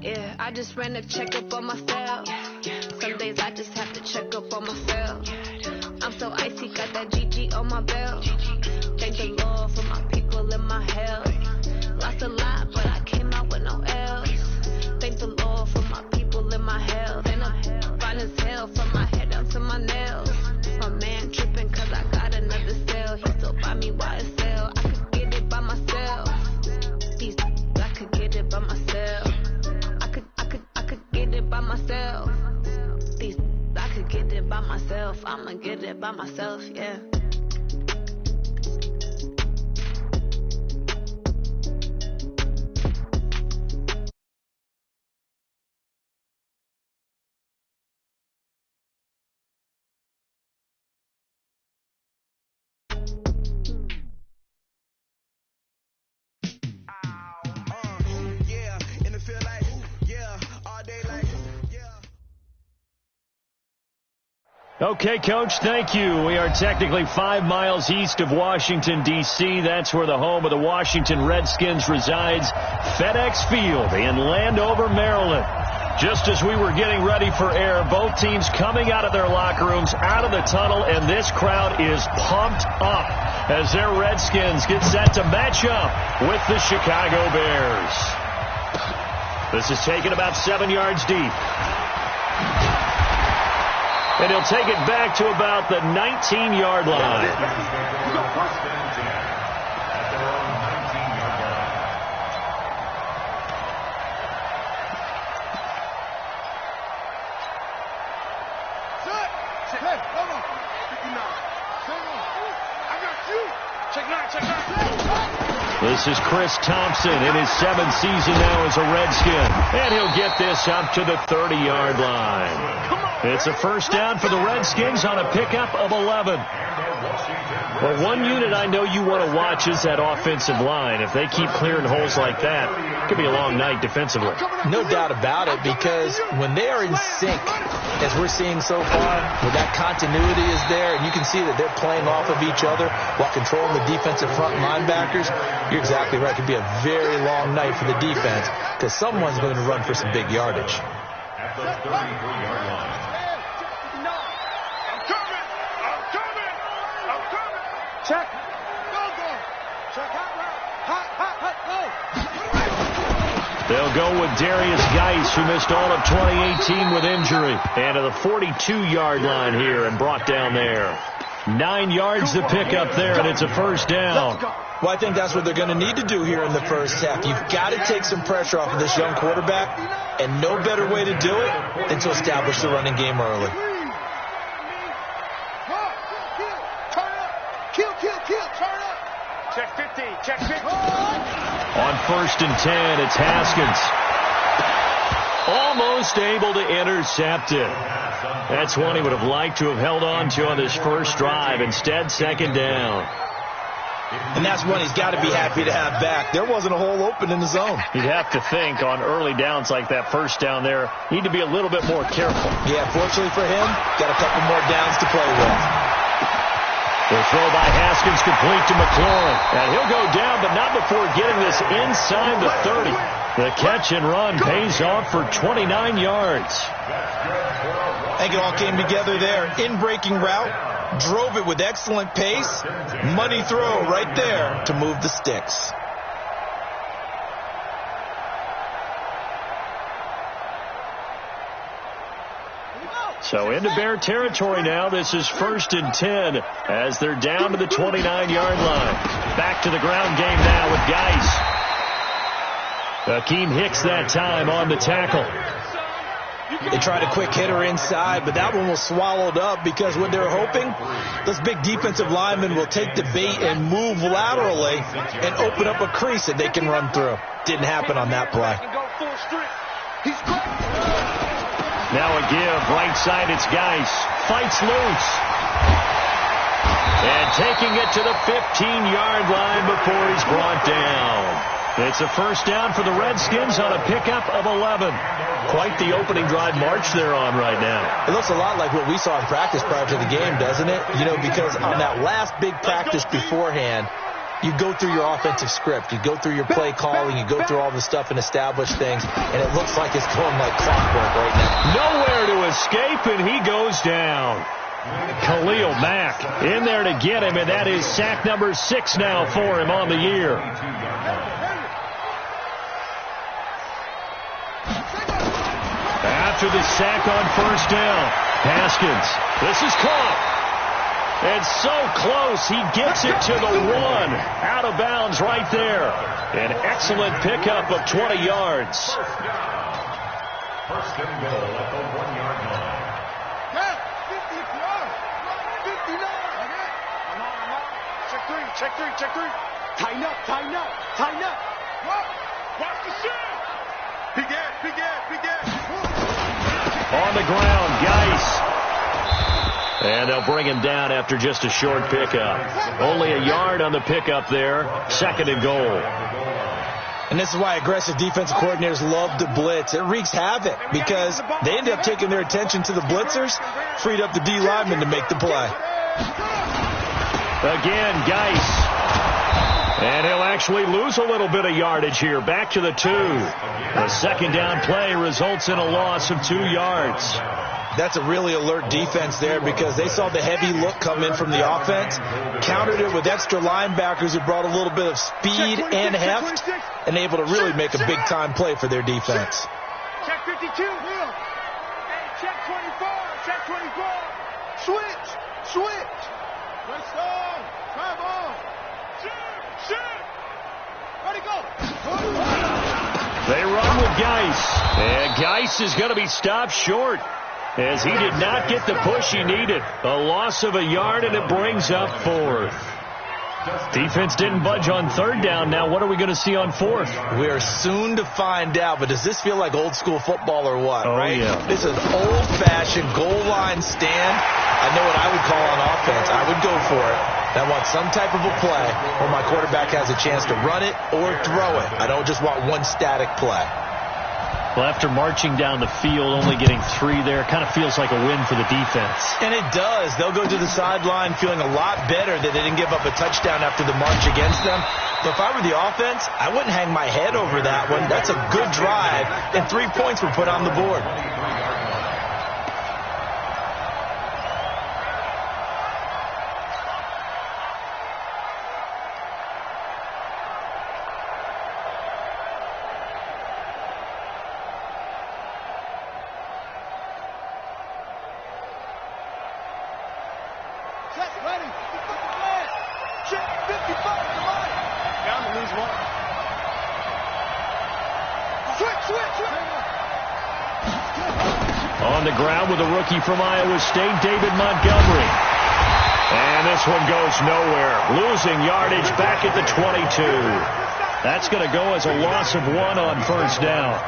Yeah, I just ran a checkup on myself. Some days I just have to check up on myself. I'm so icy, got that GG on my belt. Thank the Lord for my people and my health. Lost a lot, but I came out with no L's. Thank the Lord for my people and my health. And I'm fine as hell from my head down to my nails. My man tripping cause I got another cell. He still buy me YSL. I could get it by myself. These I could get it by myself. I could get it by myself. These I could get it by myself. I'ma get it by myself, yeah. Okay, Coach, thank you. We are technically 5 miles east of Washington, D.C. That's where the home of the Washington Redskins resides, FedEx Field in Landover, Maryland. Just as we were getting ready for air, both teams coming out of their locker rooms, out of the tunnel, and this crowd is pumped up as their Redskins get set to match up with the Chicago Bears. This is taken about 7 yards deep. And he'll take it back to about the 19-yard line. This is Chris Thompson in his 7th season now as a Redskin. And he'll get this up to the 30-yard line. It's a first down for the Redskins on a pickup of 11. Well, one unit I know you want to watch is that offensive line. If they keep clearing holes like that, it could be a long night defensively. No doubt about it, because when they are in sync, as we're seeing so far, where that continuity is there, and you can see that they're playing off of each other while controlling the defensive front linebackers, you're exactly right. It could be a very long night for the defense, because someone's going to run for some big yardage. At the 33-yard line. Check. Go. Check. Hot. They'll go with Darius Geis, who missed all of 2018 with injury. And to the 42-yard line here and brought down there. 9 yards to pick up there, and it's a first down. Well, I think that's what they're going to need to do here in the first half. You've got to take some pressure off of this young quarterback, and no better way to do it than to establish the running game early. Check 50. On 1st and 10, it's Haskins. Almost able to intercept it. That's one he would have liked to have held on to on his first drive. Instead, second down. And that's one he's got to be happy to have back. There wasn't a hole open in the zone. You'd have to think on early downs like that first down there, need to be a little bit more careful. Yeah, fortunately for him, got a couple more downs to play with. The throw by Haskins complete to McLaurin. And he'll go down, but not before getting this inside the 30. The catch and run pays off for 29 yards. I think it all came together there. In-breaking route, drove it with excellent pace. Money throw right there to move the sticks. So into Bear territory now. This is 1st and 10 as they're down to the 29-yard line. Back to the ground game now with Geis. Akeem Hicks that time on the tackle. They tried a quick hitter inside, but that one was swallowed up because what they're hoping, those big defensive linemen will take the bait and move laterally and open up a crease that they can run through. Didn't happen on that play. Now a give, right side, it's Geis. Fights loose. And taking it to the 15-yard line before he's brought down. It's a first down for the Redskins on a pickup of 11. Quite the opening drive march they're on right now. It looks a lot like what we saw in practice prior to the game, doesn't it? You know, because on that last big practice beforehand, you go through your offensive script. You go through your play calling. You go through all the stuff and establish things, and it looks like it's going like clockwork right now. Nowhere to escape, and he goes down. Khalil Mack in there to get him, and that is sack number 6 now for him on the year. After the sack on first down, Haskins, this is caught. And so close, he gets it to the 1. Out of bounds right there. An excellent pickup of 20 yards. First and goal at the 1-yard line. Check three. Tighten up. Watch the shot. Big ass. On the ground, Geis. And they'll bring him down after just a short pickup. Only a yard on the pickup there. 2nd and goal. And this is why aggressive defensive coordinators love to blitz. It wreaks havoc because they end up taking their attention to the blitzers, freed up the D lineman to make the play. Again, Geis. And he'll actually lose a little bit of yardage here. Back to the 2. The 2nd down play results in a loss of 2 yards. That's a really alert defense there because they saw the heavy look come in from the offense, countered it with extra linebackers who brought a little bit of speed and heft, and able to really make a big-time play for their defense. Check 52. Check 24. Switch. Let's go. Come on. Shoot. Ready, go. They run with Geis. And Geis is going to be stopped short as he did not get the push he needed. A loss of a yard, and it brings up 4th. Defense didn't budge on 3rd down. Now what are we going to see on 4th? We're soon to find out, but does this feel like old school football or what? Oh, right? Yeah. This is old-fashioned goal line stand. I know what I would call on offense. I would go for it. I want some type of a play where my quarterback has a chance to run it or throw it. I don't just want one static play. Well, after marching down the field, only getting 3 there, kind of feels like a win for the defense. And it does. They'll go to the sideline feeling a lot better that they didn't give up a touchdown after the march against them. But if I were the offense, I wouldn't hang my head over that one. That's a good drive, and 3 points were put on the board. On the ground with a rookie from Iowa State, David Montgomery. And this one goes nowhere. Losing yardage back at the 22. That's going to go as a loss of 1 on first down.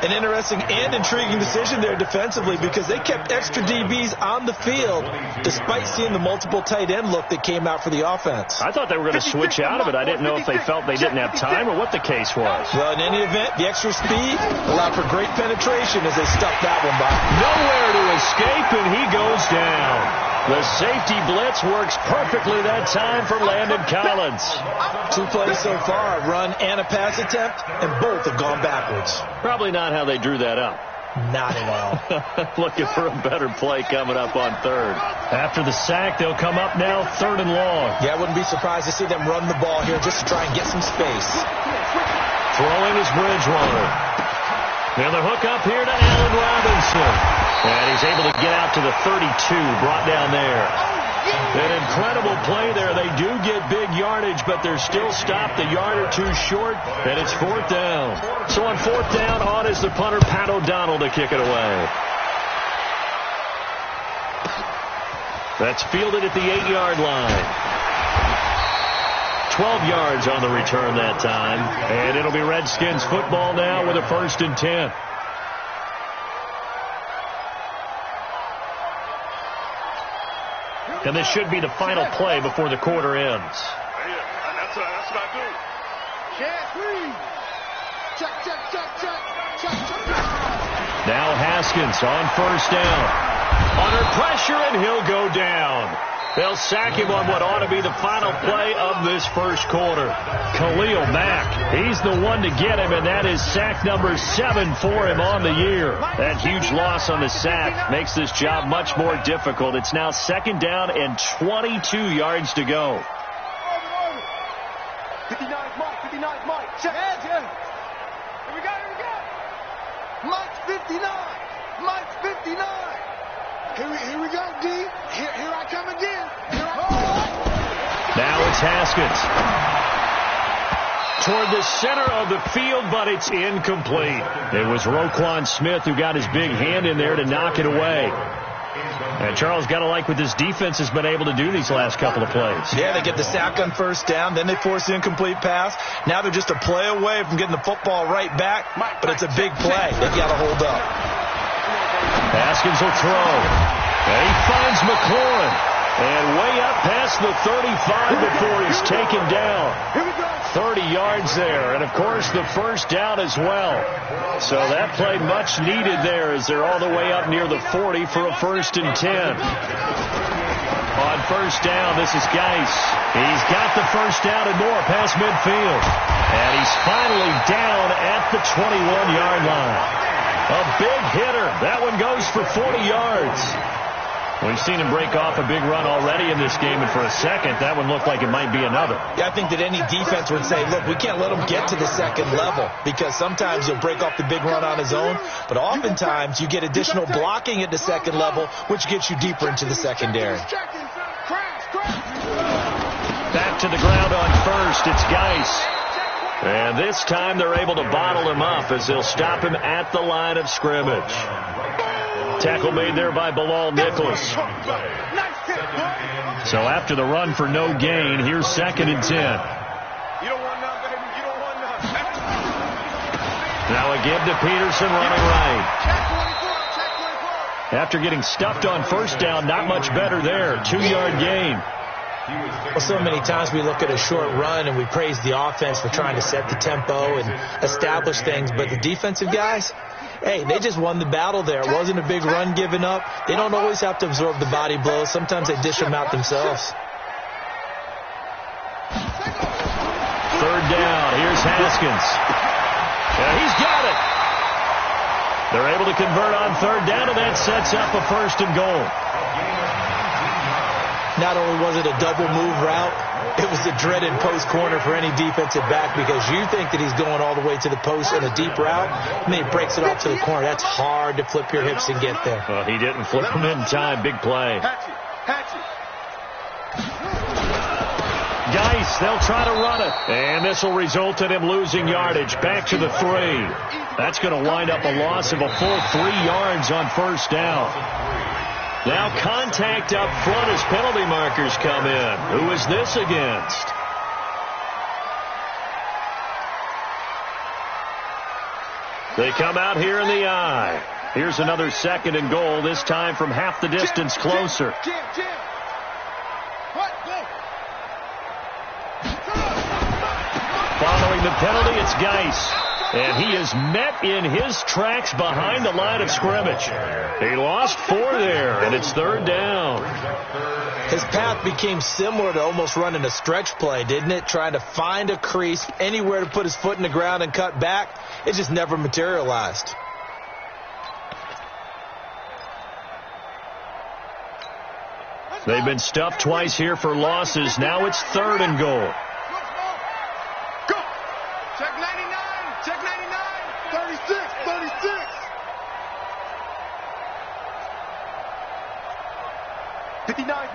An interesting and intriguing decision there defensively because they kept extra DBs on the field despite seeing the multiple tight end look that came out for the offense. I thought they were going to switch out of it. I didn't know if they felt they didn't have time or what the case was. Well, in any event, the extra speed allowed for great penetration as they stuffed that one by. Nowhere to escape, and he goes down. The safety blitz works perfectly that time for Landon Collins. 2 plays so far, a run and a pass attempt, and both have gone backwards. Probably not how they drew that up. Not at all. Looking for a better play coming up on 3rd. After the sack, they'll come up now 3rd and long. Yeah, I wouldn't be surprised to see them run the ball here just to try and get some space. Throwing is Bridgewater. And the hook up here to Allen Robinson. And he's able to get out to the 32, brought down there. An incredible play there. They do get big yardage, but they're still stopped a yard or 2 short, and it's 4th down. So on 4th down, on is the punter, Pat O'Donnell, to kick it away. That's fielded at the 8-yard line. 12 yards on the return that time. And it'll be Redskins football now with a 1st and 10. And this should be the final play before the quarter ends. That's what I do. Now Haskins on first down. Under pressure, and he'll go down. They'll sack him on what ought to be the final play of this first quarter. Khalil Mack, he's the one to get him, and that is sack number 7 for him on the year. That huge loss on the sack makes this job much more difficult. It's now 2nd down and 22 yards to go. 59, Mike. 59, Mike. Check. Here we go. Mike's 59. Mike's 59. Here we go, D. Here I come again. Now it's Haskins. Toward the center of the field, but it's incomplete. It was Roquan Smith who got his big hand in there to knock it away. And Charles, got to like what this defense has been able to do these last couple of plays. Yeah, they get the sack on first down, then they force the incomplete pass. Now they're just a play away from getting the football right back, but it's a big play. They've got to hold up. Haskins will throw. And he finds McLaurin. And way up past the 35 before he's taken down. 30 yards there. And, of course, the first down as well. So that play much needed there as they're all the way up near the 40 for a 1st and 10. On first down, this is Geis. He's got the first down and more past midfield. And he's finally down at the 21-yard line. A big hitter. That one goes for 40 yards. We've seen him break off a big run already in this game, and for a second, that one looked like it might be another. Yeah, I think that any defense would say, look, we can't let him get to the second level, because sometimes he'll break off the big run on his own, but oftentimes you get additional blocking at the second level, which gets you deeper into the secondary. Back to the ground on first, it's Geis. And this time they're able to bottle him up as they'll stop him at the line of scrimmage. Tackle made there by Bilal Nicholas. So after the run for no gain, here's 2nd and 10. You don't want none, baby. You don't want none. Now a give to Peterson running right. After getting stuffed on first down, not much better there. 2-yard gain. Well, so many times we look at a short run and we praise the offense for trying to set the tempo and establish things, but the defensive guys, hey, they just won the battle there. It wasn't a big run given up. They don't always have to absorb the body blows. Sometimes they dish them out themselves. 3rd down. Here's Haskins. Yeah, he's got it. They're able to convert on 3rd down, and that sets up a 1st and goal. Not only was it a double move route, it was the dreaded post corner for any defensive back, because you think that he's going all the way to the post in a deep route, and then he breaks it off to the corner. That's hard to flip your hips and get there. Well, he didn't flip him in time. Big play. Geis, they'll try to run it. And this will result in him losing yardage. Back to the 3. That's going to wind up a loss of a full 3 yards on first down. Now contact up front as penalty markers come in. Who is this against? They come out here in the eye. Here's another 2nd and goal, this time from half the distance closer. Following the penalty, it's Geis. And he is met in his tracks behind the line of scrimmage. He lost 4 there, and it's 3rd down. His path became similar to almost running a stretch play, didn't it? Trying to find a crease, anywhere to put his foot in the ground and cut back. It just never materialized. They've been stuffed twice here for losses. Now it's 3rd and goal. Check 99. Check 99. 36. 36.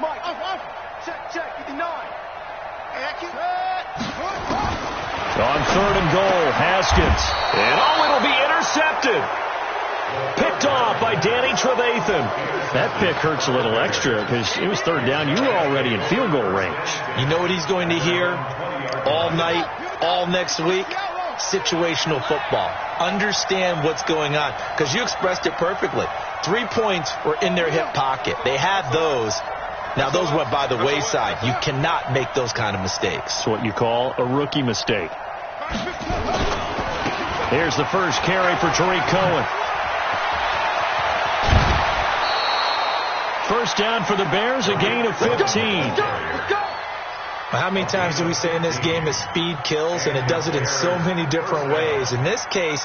Mike. Check. 59. On 3rd and goal, Haskins. And it'll be intercepted. Picked off by Danny Trevathan. That pick hurts a little extra because it was 3rd down. You were already in field goal range. You know what he's going to hear all night, all next week? Situational football. Understand what's going on, because you expressed it perfectly. 3 points were in their hip pocket. They had those. Now, those went by the wayside. You cannot make those kind of mistakes. It's what you call a rookie mistake. Here's the first carry for Tariq Cohen. first down for the Bears, a gain of 15. How many times do we say in this game that speed kills, and it does it in so many different ways? In this case,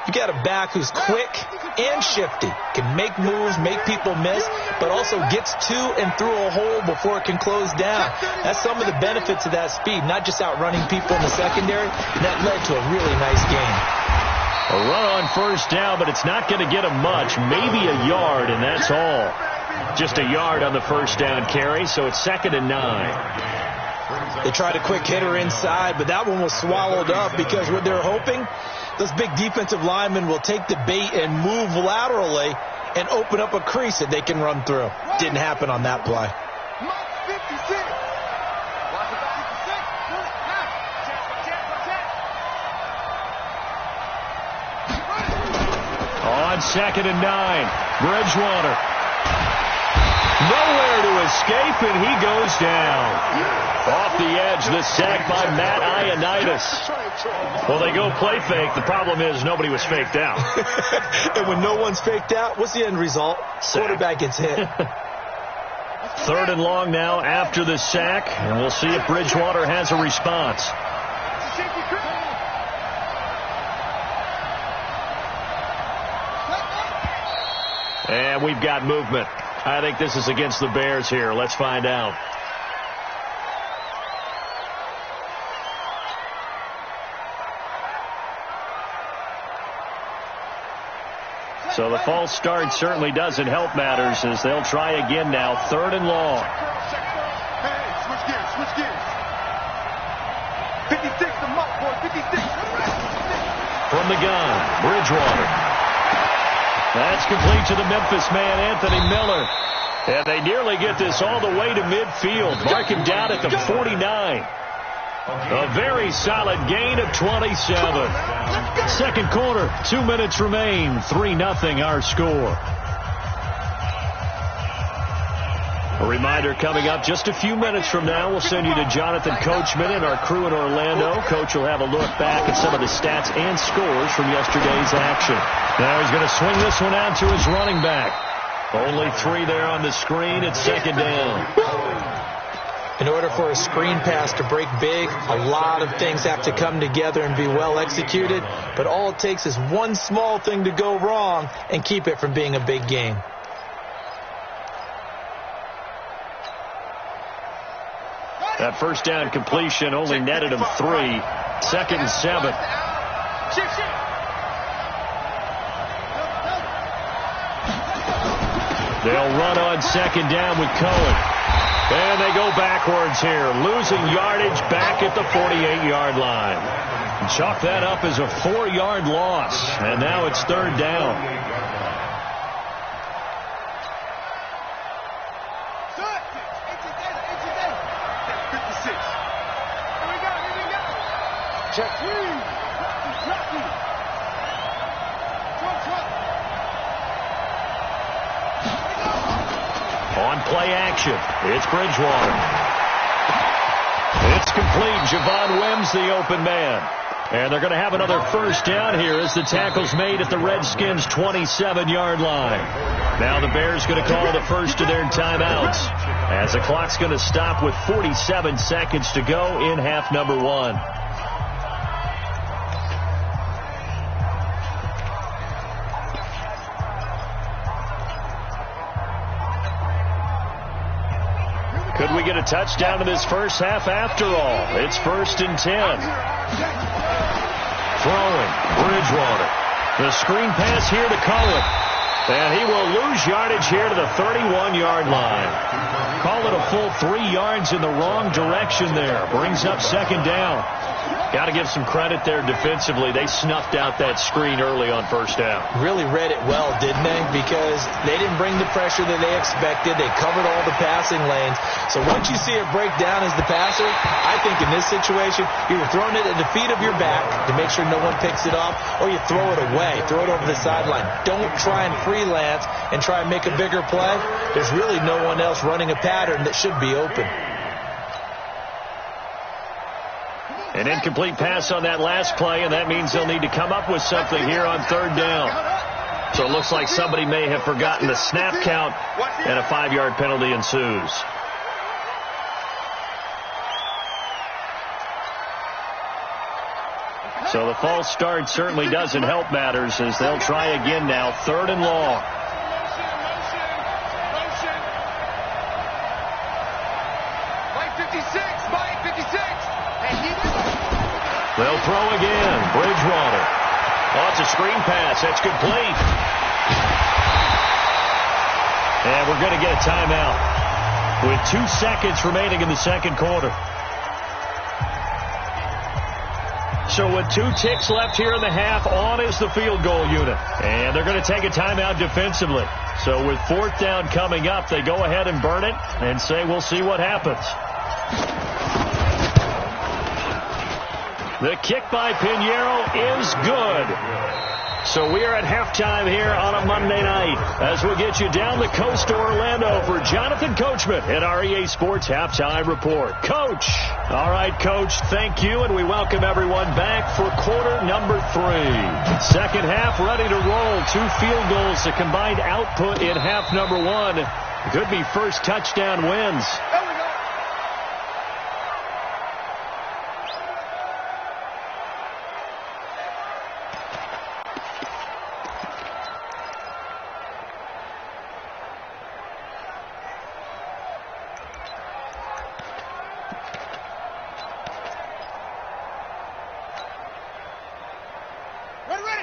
you got a back who's quick and shifty, can make moves, make people miss, but also gets to and through a hole before it can close down. That's some of the benefits of that speed, not just outrunning people in the secondary. That led to a really nice game. A run on first down, but it's not going to get him much, maybe a yard, and that's all. Just a yard on the first down carry, so it's 2nd and 9. They tried a quick hitter inside, but that one was swallowed up because what they're hoping, those big defensive linemen will take the bait and move laterally and open up a crease that they can run through. Didn't happen on that play. On 2nd and 9, Bridgewater. Nowhere to escape, and he goes down. Off the edge, the sack by Matt Ioannidis. Well, they go play fake. The problem is nobody was faked out. And when no one's faked out, what's the end result? Sack. Quarterback gets hit. 3rd and long now after the sack, and we'll see if Bridgewater has a response. And we've got movement. I think this is against the Bears here. Let's find out. So the false start certainly doesn't help matters as they'll try again now. 3rd and long. Hey, switch gears. 56 to Mike, boy, 56. From the gun, Bridgewater. That's complete to the Memphis man, Anthony Miller. And they nearly get this all the way to midfield. Mark him down at the 49. A very solid gain of 27. Second quarter, 2 minutes remain. 3-0 our score. A reminder coming up just a few minutes from now. We'll send you to Jonathan Coachman and our crew in Orlando. Coach will have a look back at some of the stats and scores from yesterday's action. Now he's going to swing this one out to his running back. Only 3 there on the screen. It's 2nd down. In order for a screen pass to break big, a lot of things have to come together and be well executed. But all it takes is one small thing to go wrong and keep it from being a big game. That first down completion only netted him 3. 2nd and 7. They'll run on 2nd down with Cohen. And they go backwards here, losing yardage back at the 48-yard line. Chalk that up as a 4-yard loss, and now it's 3rd down. On play action, it's Bridgewater. It's complete. Javon Wims, the open man. And they're going to have another first down here as the tackle's made at the Redskins' 27-yard line. Now the Bears going to call the first of their timeouts as the clock's going to stop with 47 seconds to go in half number 1. Could we get a touchdown in this first half after all? It's 1st and 10. Throwing, Bridgewater. The screen pass here to Cohen. And he will lose yardage here to the 31-yard line. Call it a full 3 yards in the wrong direction there. Brings up 2nd down. Got to give some credit there defensively. They snuffed out that screen early on first down. Really read it well, didn't they? Because they didn't bring the pressure that they expected. They covered all the passing lanes. So once you see it break down as the passer, I think in this situation, you're throwing it at the feet of your back to make sure no one picks it off, or you throw it away, throw it over the sideline. Don't try and freelance and try and make a bigger play. There's really no one else running a pattern that should be open. An incomplete pass on that last play, and that means they'll need to come up with something here on 3rd down. So it looks like somebody may have forgotten the snap count, and a 5-yard penalty ensues. So the false start certainly doesn't help matters as they'll try again now. 3rd and long. They'll throw again. Bridgewater. Oh, it's a screen pass. That's complete. And we're going to get a timeout with 2 seconds remaining in the second quarter. So with 2 ticks left here in the half, on is the field goal unit. And they're going to take a timeout defensively. So with 4th down coming up, they go ahead and burn it and say we'll see what happens. The kick by Pinheiro is good. So we are at halftime here on a Monday night as we get you down the coast to Orlando for Jonathan Coachman at our EA Sports Halftime Report. Coach. All right, Coach, thank you, and we welcome everyone back for quarter number 3. Second half ready to roll. 2 field goals, the combined output in half number 1. Could be first touchdown wins.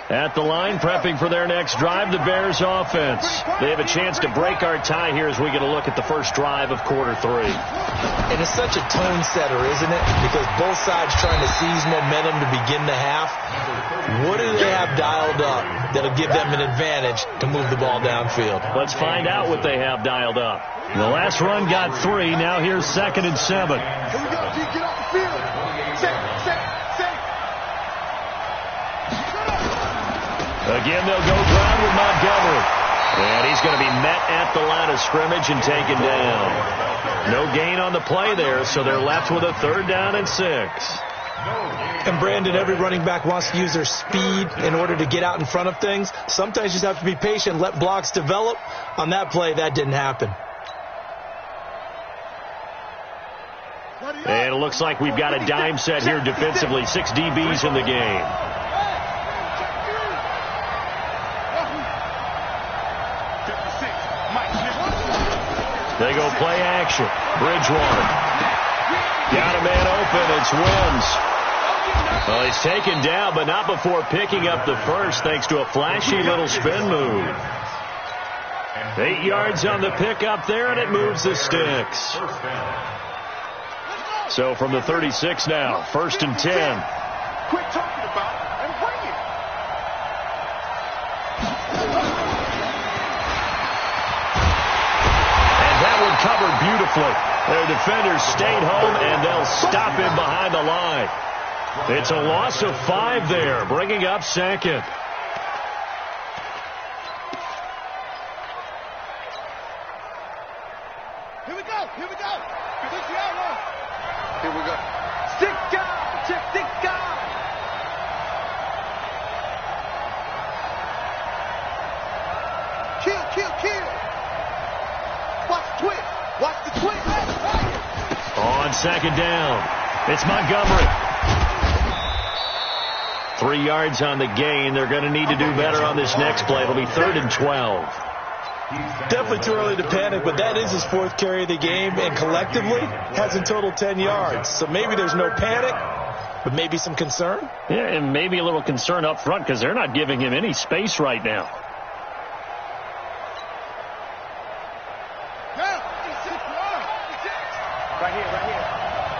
At the line, prepping for their next drive, the Bears offense. They have a chance to break our tie here as we get a look at the first drive of quarter 3. And it's such a tone setter, isn't it? Because both sides trying to seize momentum to begin the half. What do they have dialed up that'll give them an advantage to move the ball downfield? Let's find out what they have dialed up. The last run got 3. Now here's 2nd and 7. Here we go. Get off the field. Set. Again, they'll go ground with Montgomery. And he's going to be met at the line of scrimmage and taken down. No gain on the play there, so they're left with a 3rd down and 6. And Brandon, every running back wants to use their speed in order to get out in front of things. Sometimes you just have to be patient, let blocks develop. On that play, that didn't happen. And it looks like we've got a dime set here defensively. 6 DBs in the game. They go play action. Bridgewater. Got a man open. It's Wims. Well, he's taken down, but not before picking up the first thanks to a flashy little spin move. 8 yards on the pickup there, and it moves the sticks. So from the 36 now, 1st and 10. Quit talking about it and bring it. Covered beautifully. Their defenders stayed home, and they'll stop him behind the line. It's a loss of 5 there, bringing up 2nd. Here we go. Here we go. Stick down. Stick down. Kill. Watch the twist. On 2nd down, it's Montgomery. 3 yards on the gain. They're going to need to do better on this next play. It'll be 3rd and 12. Definitely too early to panic, but that is his 4th carry of the game, and collectively has in total 10 yards. So maybe there's no panic, but maybe some concern. Yeah, and maybe a little concern up front because they're not giving him any space right now. Right here.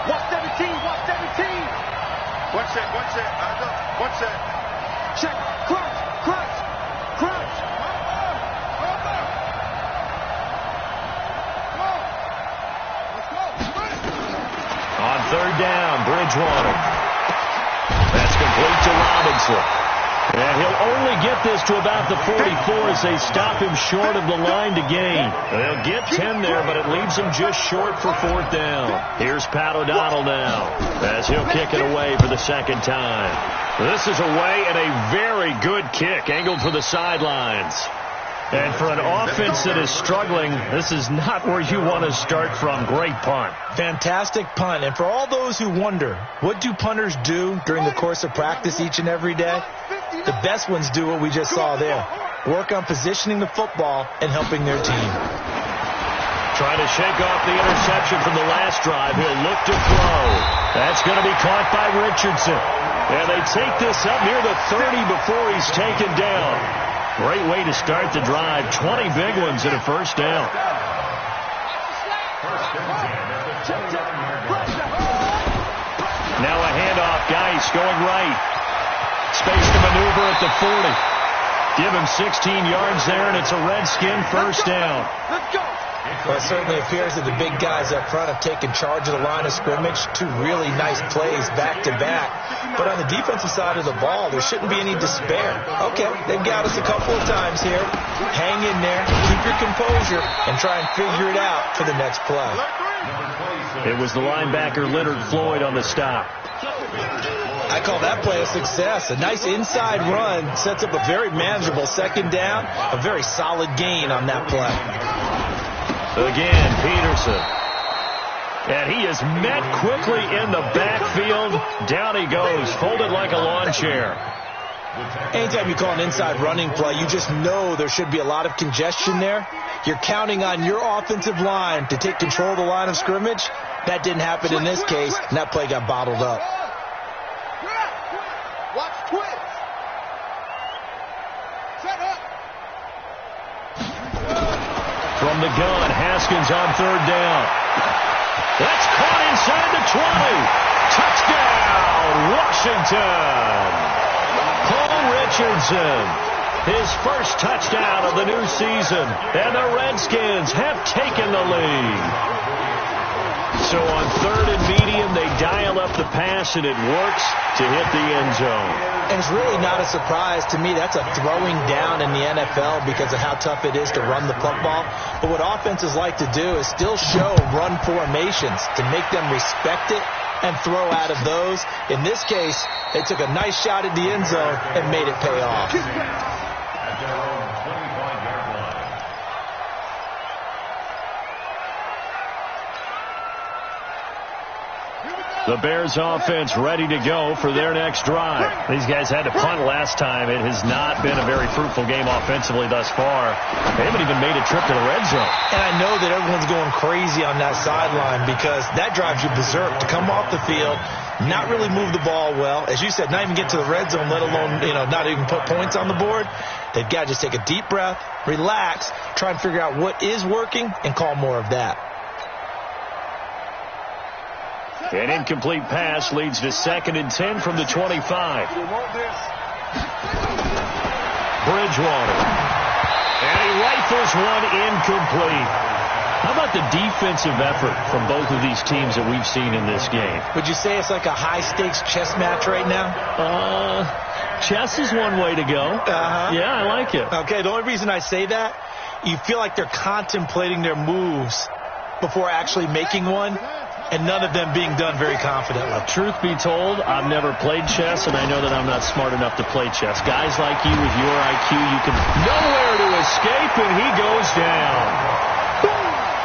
Watch 17. Watch that. Watch that. Check. Crunch. On 3rd down, Bridgewater. That's complete to Robinson. And he'll only get this to about the 44 as they stop him short of the line to gain. They'll get 10 there, but it leaves him just short for 4th down. Here's Pat O'Donnell now as he'll kick it away for the second time. This is away and a very good kick, angled for the sidelines. And for an offense that is struggling, this is not where you want to start from. Great punt. Fantastic punt. And for all those who wonder, what do punters do during the course of practice each and every day? The best ones do what we just saw there. Work on positioning the football and helping their team. Trying to shake off the interception from the last drive. He'll look to throw. That's going to be caught by Richardson. And they take this up near the 30 before he's taken down. Great way to start the drive. 20 big ones and a first down. Now a handoff. Geis going right. Space to maneuver at the 40. Give him 16 yards there, and it's a Redskin first down. Let's go. Well, it certainly appears that the big guys up front have taken charge of the line of scrimmage. 2 really nice plays back-to-back. But on the defensive side of the ball, there shouldn't be any despair. Okay, they've got us a couple of times here. Hang in there, keep your composure, and try and figure it out for the next play. It was the linebacker Leonard Floyd on the stop. I call that play a success. A nice inside run sets up a very manageable second down. A very solid gain on that play. Again, Peterson. And he is met quickly in the backfield. Down he goes, folded like a lawn chair. Anytime you call an inside running play, you just know there should be a lot of congestion there. You're counting on your offensive line to take control of the line of scrimmage. That didn't happen in this case, and that play got bottled up. Watch twist. Set up. From the gun, Haskins on 3rd down. That's caught inside the 20. Touchdown, Washington. Paul Richardson, his first touchdown of the new season. And the Redskins have taken the lead. So on 3rd and medium, they dial up the pass, and it works to hit the end zone. And it's really not a surprise to me. That's a throwing down in the NFL because of how tough it is to run the football. But what offenses like to do is still show run formations to make them respect it and throw out of those. In this case, they took a nice shot at the end zone and made it pay off. The Bears offense ready to go for their next drive. These guys had to punt last time. It has not been a very fruitful game offensively thus far. They haven't even made a trip to the red zone. And I know that everyone's going crazy on that sideline because that drives you berserk to come off the field, not really move the ball well. As you said, not even get to the red zone, let alone, not even put points on the board. They've got to just take a deep breath, relax, try and figure out what is working, and call more of that. An incomplete pass leads to 2nd and 10 from the 25. Bridgewater. And he rifles one incomplete. How about the defensive effort from both of these teams that we've seen in this game? Would you say it's like a high-stakes chess match right now? Chess is one way to go. Yeah, I like it. Okay, the only reason I say that, you feel like they're contemplating their moves before actually making one. And none of them being done very confidently. Truth be told, I've never played chess, and I know that I'm not smart enough to play chess. Guys like you with your IQ, you can nowhere to escape, and he goes down.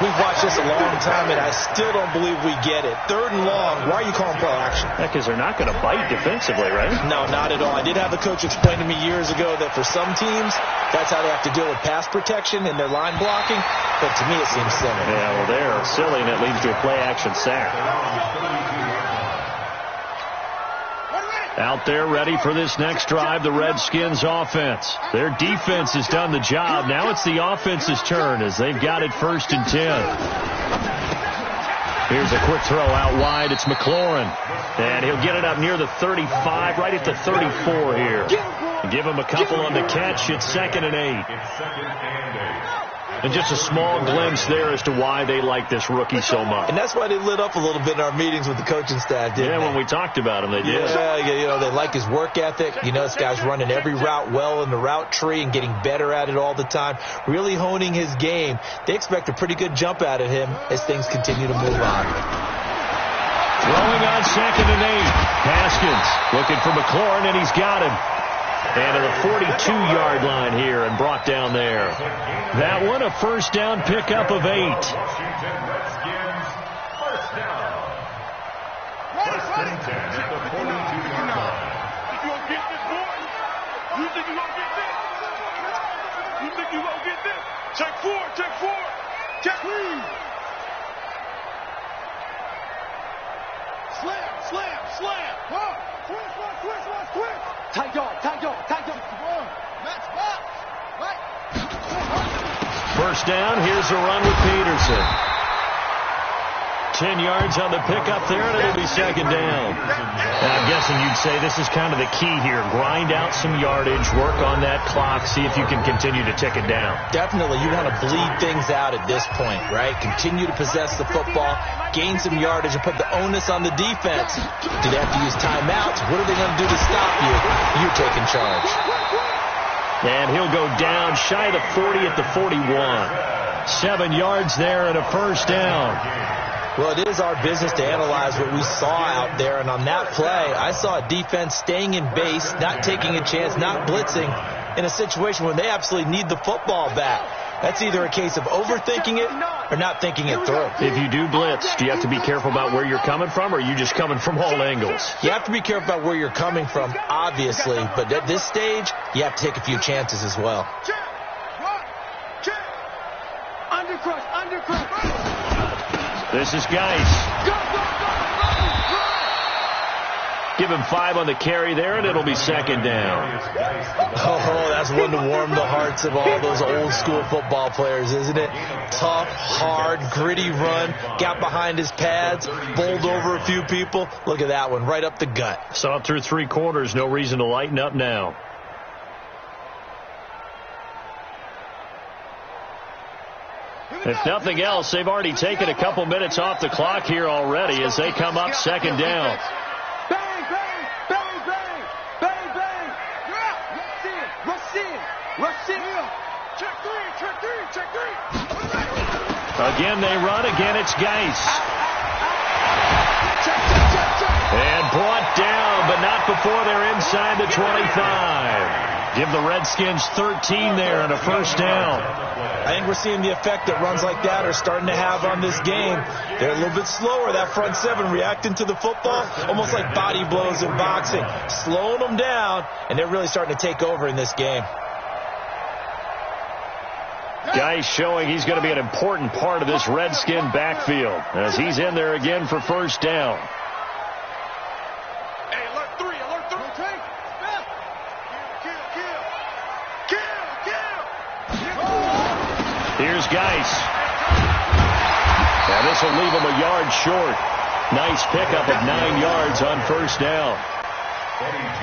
We've watched this a long time, and I still don't believe we get it. 3rd and long, why are you calling play action? Because they're not going to bite defensively, right? No, not at all. I did have a coach explain to me years ago that for some teams, that's how they have to deal with pass protection and their line blocking. But to me, it seems silly. Yeah, well, they're silly, and it leads to a play-action sack. Out there ready for this next drive, the Redskins offense. Their defense has done the job. Now it's the offense's turn as they've got it 1st and 10. Here's a quick throw out wide. It's McLaurin. And he'll get it up near the 35, right at the 34 here. Give him a couple on the catch. It's 2nd and 8. And just a small glimpse there as to why they like this rookie so much. And that's why they lit up a little bit in our meetings with the coaching staff, didn't they? When we talked about him, they did. Yeah, they like his work ethic. This guy's running every route well in the route tree and getting better at it all the time, really honing his game. They expect a pretty good jump out of him as things continue to move on. Throwing on 2nd and 8. Haskins looking for McLaurin, and he's got him. And to the 42-yard line here and brought down there. That one a first down pickup of 8. Check 4, check 4, check 3. Slam. Twist. Tight dog. Match box. Right. First down, here's a run with Peterson. 10 yards on the pickup there, and it'll be 2nd down. And I'm guessing you'd say this is kind of the key here. Grind out some yardage, work on that clock, see if you can continue to tick it down. Definitely. You want to bleed things out at this point, right? Continue to possess the football, gain some yardage, and put the onus on the defense. Do they have to use timeouts? What are they going to do to stop you? You're taking charge. And he'll go down shy of the 40 at the 41. 7 yards there and a first down. Well, it is our business to analyze what we saw out there, and on that play, I saw a defense staying in base, not taking a chance, not blitzing, in a situation where they absolutely need the football back. That's either a case of overthinking it or not thinking it through. If you do blitz, do you have to be careful about where you're coming from, or are you just coming from all angles? You have to be careful about where you're coming from, obviously, but at this stage, you have to take a few chances as well. Undercrush. This is Geis. Give him 5 on the carry there, and it'll be 2nd down. Oh, that's one to warm the hearts of all those old-school football players, isn't it? Tough, hard, gritty run. Got behind his pads, bowled over a few people. Look at that one, right up the gut. Saw it through 3 quarters. No reason to lighten up now. If nothing else, they've already taken a couple minutes off the clock here already as they come up 2nd down. Bang. Rush in. Check three. Again, they run. Again, it's Geis. And brought down, but not before they're inside the 25. Give the Redskins 13 there and a first down. I think we're seeing the effect that runs like that are starting to have on this game. They're a little bit slower, that front 7, reacting to the football, almost like body blows in boxing, slowing them down, and they're really starting to take over in this game. Geis showing he's going to be an important part of this Redskin backfield as he's in there again for first down. Hey, alert 3. Here's Geis. Now this will leave him a yard short. Nice pickup of 9 yards on first down.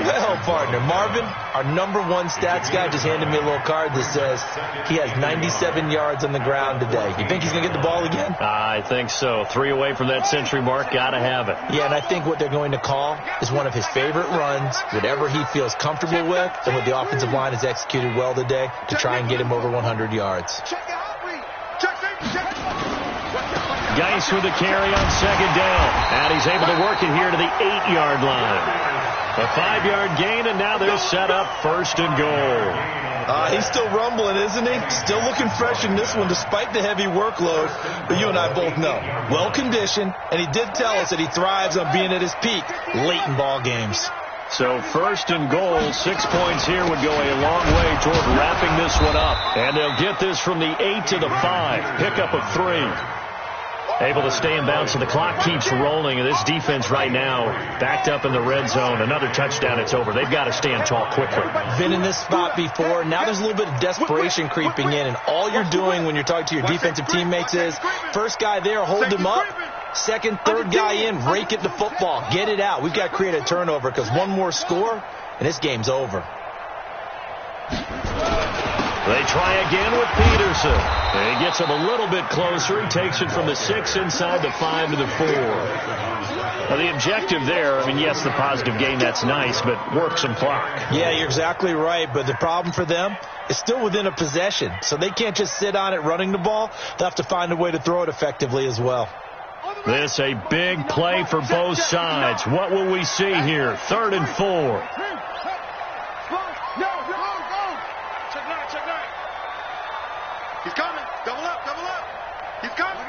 Well, partner, Marvin, our number 1 stats guy, just handed me a little card that says he has 97 yards on the ground today. You think he's going to get the ball again? I think so. 3 away from that century mark. Got to have it. Yeah, and I think what they're going to call is one of his favorite runs, whatever he feels comfortable with, and what the offensive line has executed well today to try and get him over 100 yards. Geis with a carry on 2nd down. And he's able to work it here to the 8-yard line. A 5-yard gain, and now they're set up 1st and goal. He's still rumbling, isn't he? Still looking fresh in this one despite the heavy workload. But you and I both know, well-conditioned, and he did tell us that he thrives on being at his peak late in ball games. So 1st and goal, 6 points here would go a long way toward wrapping this one up. And they'll get this from the 8 to the 5. Pickup of 3. Able to stay in bounds, so the clock keeps rolling. And this defense right now backed up in the red zone. Another touchdown, it's over. They've got to stand tall quickly. Been in this spot before. Now there's a little bit of desperation creeping in. And all you're doing when you're talking to your defensive teammates is, first guy there, hold him up. Second, third guy in, rake at the football. Get it out. We've got to create a turnover because one more score, and this game's over. They try again with Peterson. And he gets him a little bit closer. He takes it from the 6 inside the 5 to the 4. Now, the objective there, I mean, yes, the positive gain, that's nice, but work some clock. Yeah, you're exactly right. But the problem for them is still within a possession. So they can't just sit on it running the ball. They'll have to find a way to throw it effectively as well. This a big play for both sides. What will we see here? 3rd and 4. He's coming. Double up, double up. He's coming.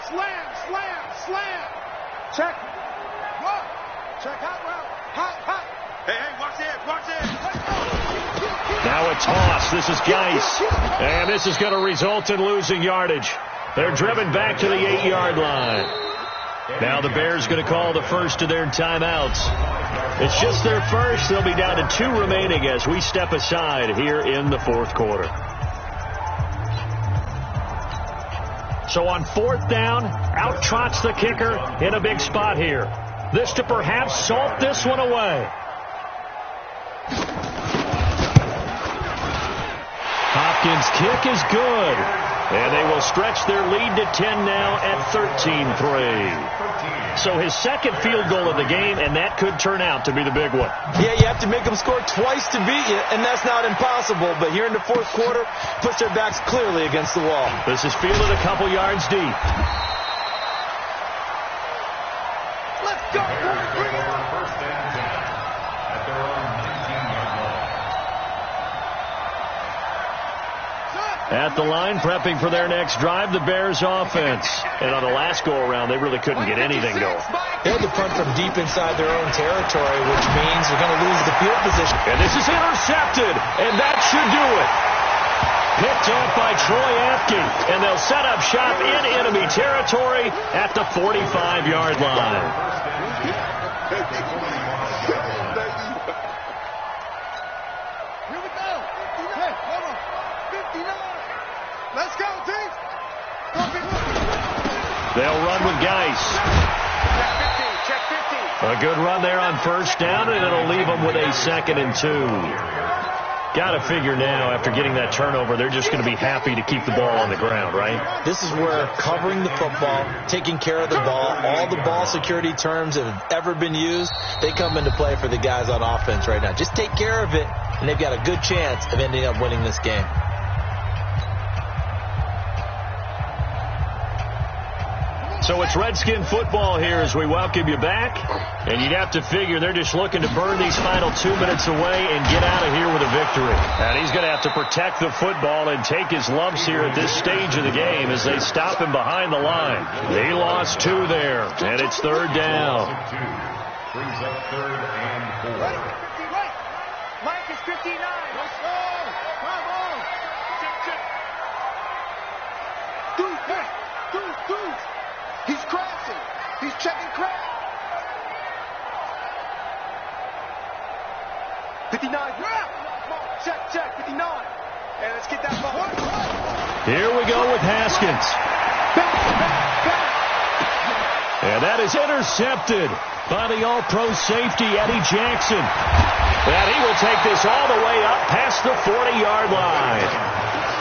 Slam, slam, slam. Check. What? Check hot route. Hot, hot. Hey, watch the edge, watch the edge. Now a toss. This is Geis. And this is going to result in losing yardage. They're driven back to the 8-yard line. Now the Bears going to call the first of their timeouts. It's just their first. They'll be down to 2 remaining as we step aside here in the 4th quarter. So on 4th down, out trots the kicker in a big spot here. This to perhaps salt this one away. Hopkins' kick is good. And they will stretch their lead to 10 now at 13-3. So his second field goal of the game, and that could turn out to be the big one. Yeah, you have to make them score twice to beat you, and that's not impossible. But here in the 4th quarter, puts their backs clearly against the wall. This is fielded a couple yards deep. Let's go, boys. Bring it on. First and 10 at their own 19-yard line. At the line, prepping for their next drive, the Bears offense. And on the last go-around, they really couldn't get anything going. They had to punt from deep inside their own territory, which means they're going to lose the field position. And this is intercepted, and that should do it. Picked off by Troy Apke, and they'll set up shop in enemy territory at the 45-yard line. Here we go. 59. Hold on. 59. Let's go, team. They'll run with Geis. Check 15. A good run there on first down, and it'll leave them with a 2nd and 2. Got to figure now, after getting that turnover, they're just going to be happy to keep the ball on the ground, right? This is where covering the football, taking care of the ball, all the ball security terms that have ever been used, they come into play for the guys on offense right now. Just take care of it, and they've got a good chance of ending up winning this game. So it's Redskin football here as we welcome you back. And you'd have to figure they're just looking to burn these final 2 minutes away and get out of here with a victory. And he's going to have to protect the football and take his lumps here at this stage of the game as they stop him behind the line. He lost 2 there, and it's 3rd down. Brings up 3rd and 4. Mike is 59. Let's go. Come on. Dude. He's crashing. He's checking crash. 59. Check. 59. Hey, let's get that ball. Here we go with Haskins. Back. And that is intercepted by the all-pro safety, Eddie Jackson. And he will take this all the way up past the 40-yard line.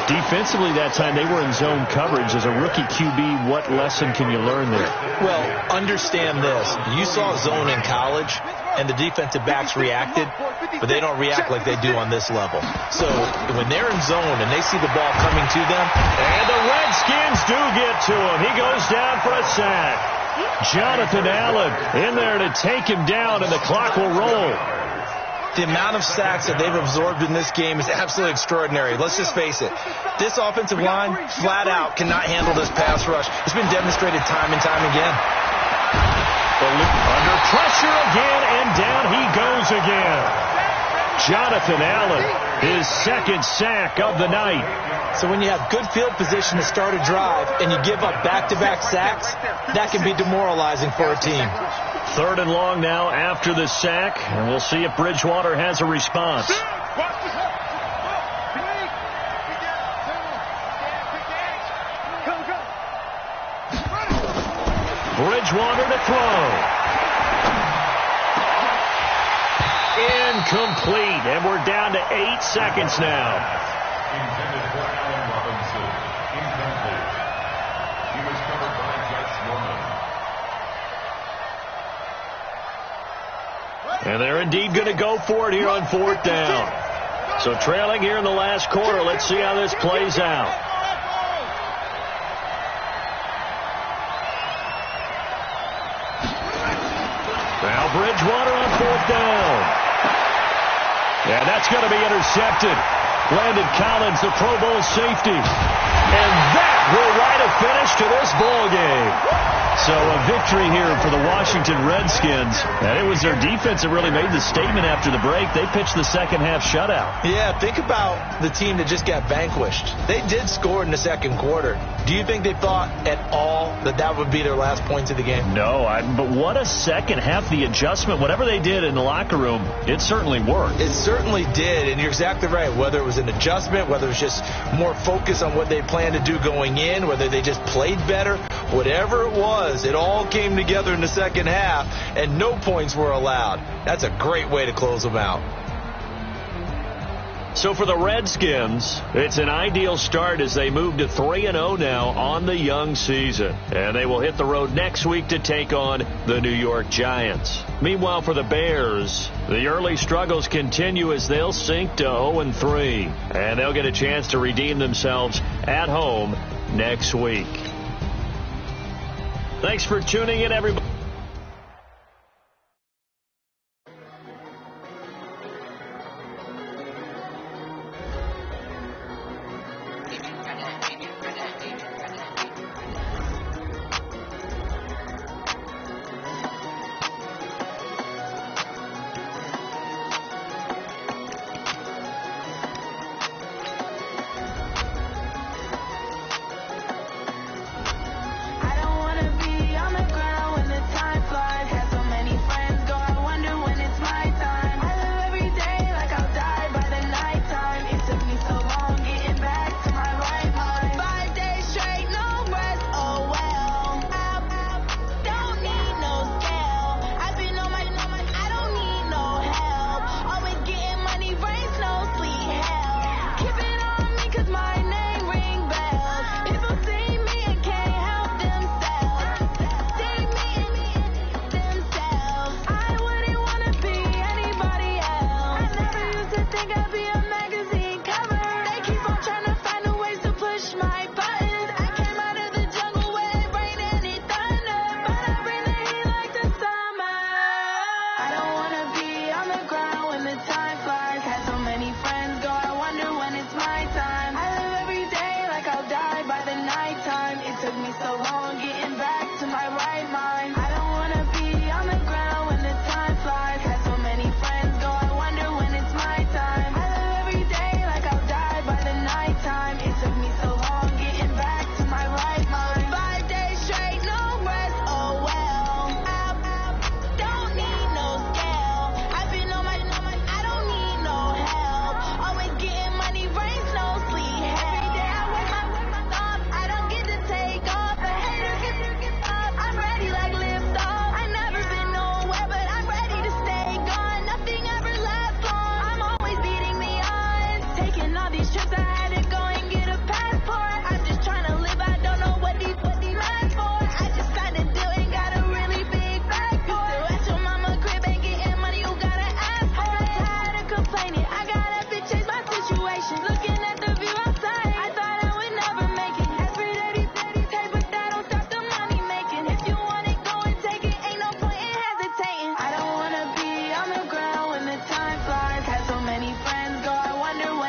Defensively that time, they were in zone coverage. As a rookie QB, what lesson can you learn there? Well, understand this. You saw zone in college, and the defensive backs reacted, but they don't react like they do on this level. So when they're in zone and they see the ball coming to them. And the Redskins do get to him. He goes down for a sack. Jonathan Allen in there to take him down, and the clock will roll. The amount of sacks that they've absorbed in this game is absolutely extraordinary. Let's just face it. This offensive line, flat out, cannot handle this pass rush. It's been demonstrated time and time again. Under pressure again, and down he goes again. Jonathan Allen, his 2nd sack of the night. So when you have good field position to start a drive and you give up back-to-back sacks, that can be demoralizing for a team. 3rd and long now after the sack, and we'll see if Bridgewater has a response. Bridgewater to throw. Incomplete, and we're down to 8 seconds now. Intended for Allen Robinson. Incomplete. He was covered by Josh Norman. And they're indeed going to go for it here on 4th down. So trailing here in the last quarter. Let's see how this plays out. Now Bridgewater on 4th down. And that's going to be intercepted. Landon Collins, the Pro Bowl safety. And that will write a finish to this ball game. So a victory here for the Washington Redskins. And it was their defense that really made the statement after the break. They pitched the second half shutout. Yeah, think about the team that just got vanquished. They did score in the second quarter. Do you think they thought at all that that would be their last points of the game? No, but what a second half. The adjustment, whatever they did in the locker room, it certainly worked. It certainly did, and you're exactly right. Whether it was an adjustment, whether it was just more focus on what they planned to do going in, whether they just played better, whatever it was, it all came together in the second half, and no points were allowed. That's a great way to close them out. So for the Redskins, it's an ideal start as they move to 3-0 now on the young season. And they will hit the road next week to take on the New York Giants. Meanwhile, for the Bears, the early struggles continue as they'll sink to 0-3. And they'll get a chance to redeem themselves at home next week. Thanks for tuning in, everybody.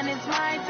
It's my